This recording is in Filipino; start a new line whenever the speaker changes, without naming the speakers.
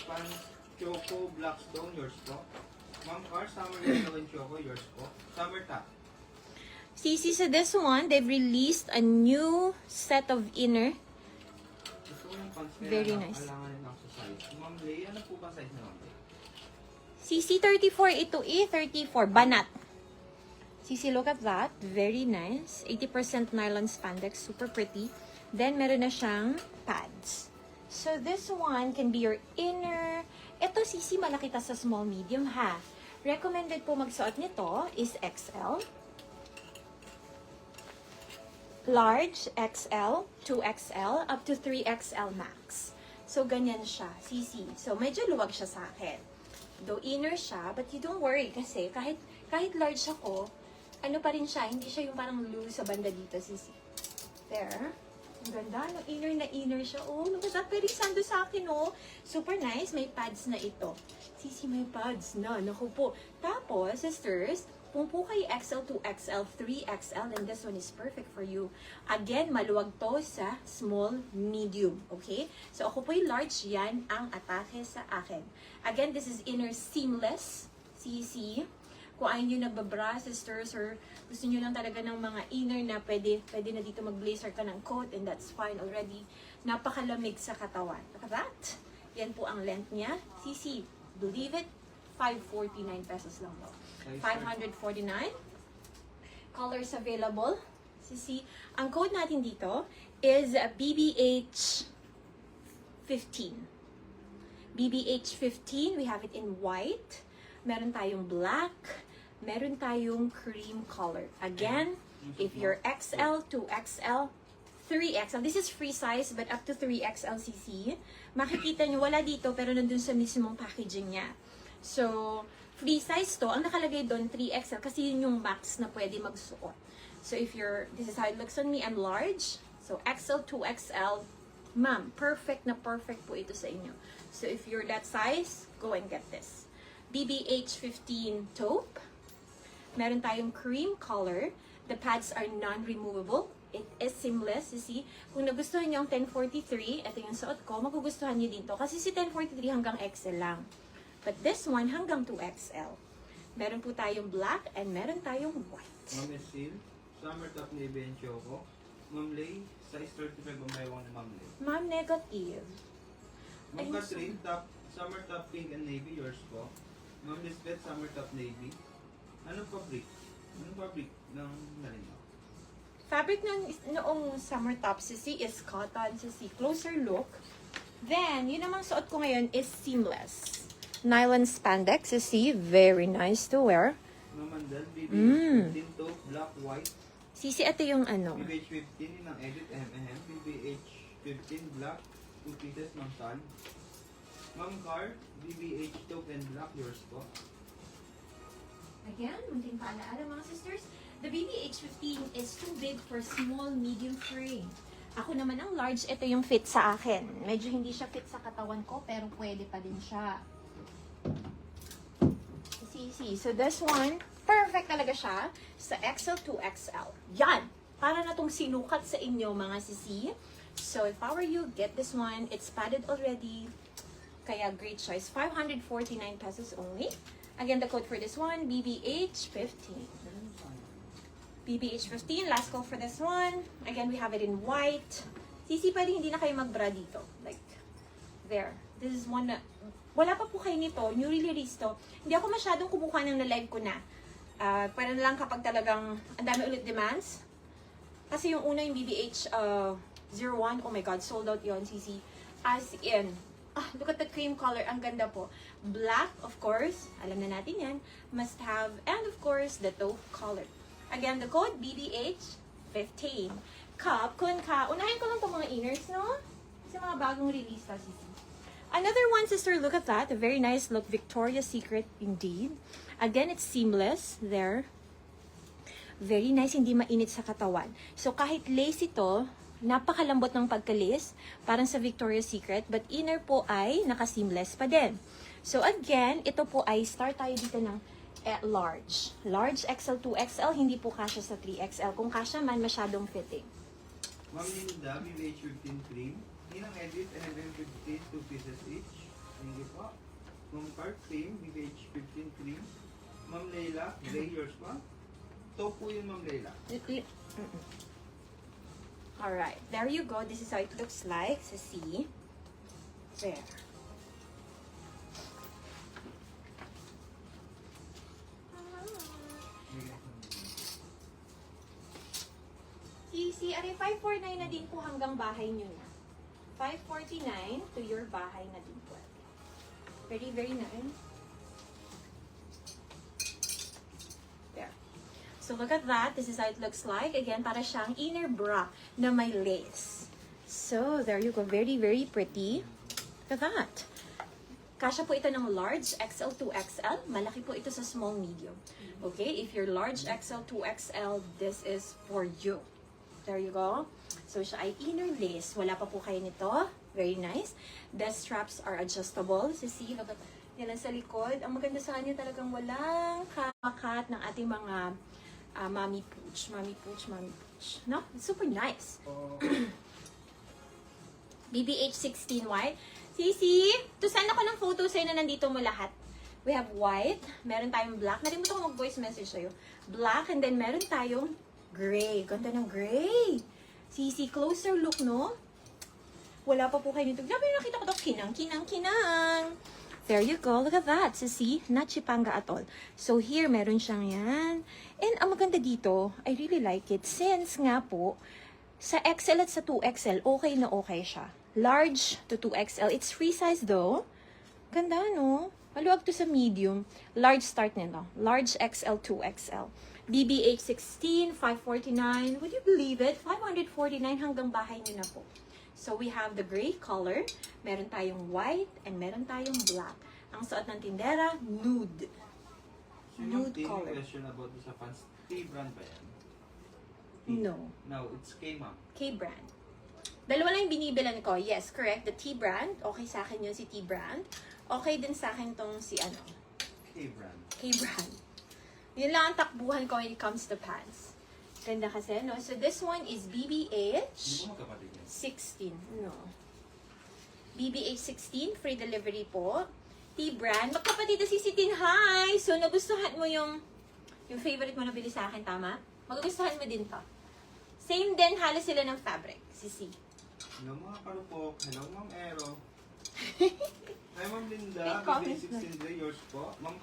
Pants Choco Blackstone, yours po. Ma'am Car, Summer Yellow and Choco, yours po. Summer Top.
Sisi, sa this one, they've released a new set of inner.
Gusto ko yung pants
Very nice.
Alangan lang sa size. Ma'am Lay, ano po ba size na Ma'am Lay?
CC 34, ito E34, banat. CC, look at that. Very nice. 80% nylon spandex, super pretty. Then, meron na siyang pads. So, this one can be your inner. Ito, CC, malaki ta sa small, medium, ha. Recommended po magsuot nito is XL. Large, XL, 2XL, up to 3XL max. So, ganyan siya, CC. So, medyo luwag siya sa akin. Though inner siya, but you don't worry kasi kahit large ako, ano pa rin siya, hindi siya yung parang loose sa banda dito, CC. There. Ang ganda, no? Inner siya. Oh, look at that. Pwede sando sa akin, oh. Super nice. May pads na ito. CC, may pads na. Naku po. Tapos, sisters, kung po kayo XL, 2XL, 3XL, then this one is perfect for you. Again, maluwag to sa small, medium. Okay? So, ako po yung large. Yan ang atake sa akin. Again, this is inner seamless. CC. Kung ayaw nyo nagbabra, sisters, or gusto nyo lang talaga ng mga inner na pwede na dito mag-blazer ka ng coat, and that's fine already. Napakalamig sa katawan. Look at that. Yan po ang length niya. CC, believe it, 549 pesos lang daw. 549. Colors available. CC, ang code natin dito is BBH15. BBH15, we have it in white. Meron tayong black. Meron tayong cream color. Again, if you're XL, 2XL, 3XL, this is free size but up to 3XL CC. Makikita nyo, wala dito pero nandun sa mismong packaging niya. So, free size to, ang nakalagay doon 3XL kasi yun yung max na pwede magsuot. So, if you're, this is how it looks on me, I'm large. So, XL, 2XL, ma'am, perfect na perfect po ito sa inyo. So, if you're that size, go and get this. BBH15 taupe. Meron tayong cream color. The pads are non-removable. It is seamless. You see, kung nagustuhan niyo ang 1043, ito yung suot ko, magugustuhan niyo dito. Kasi si 1043 hanggang XL lang. But this one hanggang 2XL. Meron po tayong black and meron tayong white.
Ma'am Esil, Summer Top Navy and Choco. Ma'am Lay, size 35 ang may na Ma'am Lay.
Ma'am, negative.
Ma'am Catherine, Summer Top Pink and Navy, yours po. Ma'am Lisbeth, Summer Top Navy. Anong fabric? Anong fabric ng narino?
Fabric noong summer top, sisi, is cotton. Sisi, closer look. Then, yun namang suot ko ngayon is seamless. Nylon spandex, sisi, very nice to wear.
Ma'am Andal, BBH15 taupe, black, white.
Sisi, ito yung ano.
BBH15 yun ang edit M&M. BBH15 black, 2 pieces ng tan. Ma'am Car, BBH taupe and black, yours po.
Again, munting paalaala mga sisters, the BBH15 is too big for small, medium frame. Ako naman ang large, ito yung fit sa akin. Medyo hindi siya fit sa katawan ko, pero pwede pa din siya. See. So this one, perfect talaga siya sa XL to XL. Yan! Para na tong sinukat sa inyo mga sisi. So if I were you, get this one. It's padded already. Kaya great choice. 549 pesos only. Again, the code for this one, BBH15. BBH15, last call for this one. Again, we have it in white. Sisi, pwede hindi na kayo mag-bra dito. Like, there. This is one na, wala pa po kayo nito, new release to. Hindi ako masyadong kumukuha ng na-live ko na. Para na lang kapag talagang ang dami ulit demands. Kasi yung una yung BBH 01, oh my god, sold out yon Sisi. As in, look at the cream color. Ang ganda po. Black, of course. Alam na natin yan. Must have. And of course, the taupe color. Again, the code BBH15. Cup, kun ka. Unahin ko lang itong mga inners, no? Kasi mga bagong release pa, Sisi. Another one, sister, look at that. A very nice look. Victoria's Secret, indeed. Again, it's seamless. There. Very nice. Hindi mainit sa katawan. So, kahit lace ito, napakalambot ng pagkalis, parang sa Victoria's Secret, but inner po ay naka-seamless pa din. So again, ito po ay start tayo dito ng large. Large XL, 2XL, hindi po kasya sa 3XL. Kung kasya man, masyadong fitting.
Ma'am Linda, BBH15 cream. Ninang edit, 11.15, 2 pieces each. Thank you po. Ma'am Cart cream, BBH 15 cream. Ma'am Leila, gray yours po. Ito po yun, Ma'am Leila.
Alright, there you go. This is how it looks like. So, see? There. See, are 549 na din po hanggang bahay nyo na. 549 to your bahay na din po. Very, very nice. There. So look at that. This is how it looks like. Again, para siyang inner bra na may lace. So, there you go. Very, very pretty. Look at that. Kasya po ito ng large XL to XL. Malaki po ito sa small medium. Okay? If you're large XL to XL, this is for you. There you go. So, siya ay inner lace. Wala pa po kayo nito. Very nice. The straps are adjustable. So, see, look at yan lang sa likod. Ang maganda sa kanya talagang walang kakat ng ating mga mommy pooch. Mommy pooch, mommy pooch. No? It's super nice. BBH 16 white. Sisi, to send ako ng photo sa'yo na nandito mo lahat. We have white. Meron tayong black. Nalimutan ko mag-voice message sa'yo. Black. And then meron tayong gray. Ganda ng gray. Sisi, closer look, no? Wala pa po kayo nito. Grabe, nakita ko ito. Kinang, kinang, kinang. There you go. Look at that. So, see? Not chipanga at all. So, here, meron siyang yan. And, ang maganda dito, I really like it. Since nga po, sa XL at sa 2XL, okay na okay siya. Large to 2XL. It's free size though. Ganda, no? Maluwag to sa medium. Large start nito. Large XL, 2XL. BBH 16, 549. Would you believe it? 549 hanggang bahay niyo na po. So, we have the gray color. Meron tayong white and meron tayong black. Ang suot ng tindera, nude. Nude color.
Question about sa pants. T-brand ba yan?
No.
No, it's K-Ma'am.
K-brand. Dalawa lang yung binibilan ko. Yes, correct. The T-brand. Okay sa akin yun si T-brand. Okay din sa akin tong si ano.
K-brand.
K-brand. Yun lang ang takbuhan ko when it comes to pants. Ganda kasi, no? So, this one is
Hindi
BBH
mo magkapatid yan.
16. No. BBH 16, free delivery po. T-brand. Magkapatid na si Sitin, hi! So, nagustuhan mo yung favorite mo na bili sa akin, tama? Magugustuhan mo din to. Same din, halos sila ng fabric. Sisi.
Hello mga karupok. Hello Ma'am Ero. Hi Ma'am Linda.
May comments
BBH 16 yours po. Ma'am